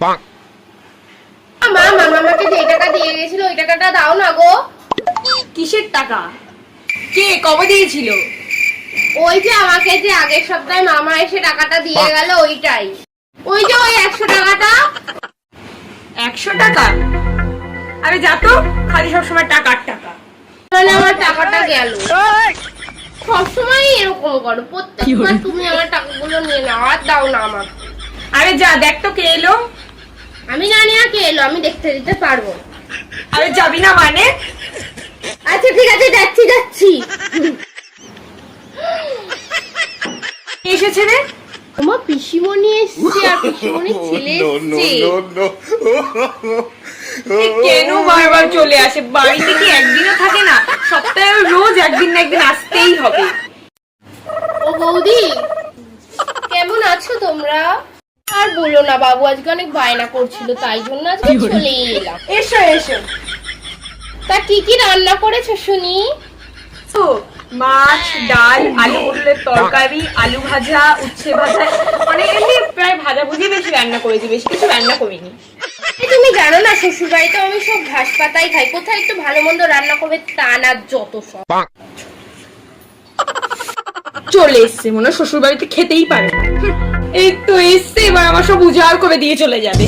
মা মামাকে যে টাকা দিয়ে গেছিল ওই টাকাটা দাও না গো। কিসের টাকা? কে কবে দিয়েছিল? ওই যে আমাকে যে আগের সপ্তাহে মামা এসে টাকাটা দিয়ে গেল ওইটাই। ওই যে ওই 100 টাকাটা। 100 টাকা? আরে যা তো, খালি সবসময় টাকার টাকা। তাহলে আমার টাকাটা গেল। সবসময় এরকম করো, প্রত্যেকবার তুমি আমার টাকাগুলো নিয়ে নাও আর দাও না আমাকে। আরে যা দেখ তো কে এলো। আমি জানি না কে এলো, আমি দেখতে দিতে পারবো। আরে যাবি না মানে? আচ্ছা ঠিক আছে, যাচ্ছি যাচ্ছি। এসেছে রে? আমার পিসিমণি এসছে আর পিসিমণির ছেলে এসছে। কেন বারবার চলে আসে? বাড়িতে কি একদিনও থাকে না? সপ্তাহে রোজ একদিন না একদিন আসতেই হবে। ও বৌদি, কেমন আছো তোমরা? আর বলো না, বাবু আজকে অনেক বায়না করছিল, তাই জন্য আজকে চলেই এলাম। এসো এসো। তা কি কি রান্না করেছো শুনি? তো মাছ, ডাল, আলু পটলের তরকারি, আলু ভাজা, উচ্ছে ভাজা, মানে এমনি প্রায় ভাজা ভুজি বেশি রান্না করেছি, বেশি কিছু রান্না করিনি। তুমি জানো না শ্বশুর বাড়িতে আমি সব ঘাস পাতাই খাই, কোথায় একটু ভালো মন্দ রান্না করবে তা না, যত সব। চলে এসছে, মনে হয় শ্বশুর বাড়িতে খেতেই পারে না। এই তো এসছে, এবার আমার সব উজাড় করে দিয়ে চলে যাবে।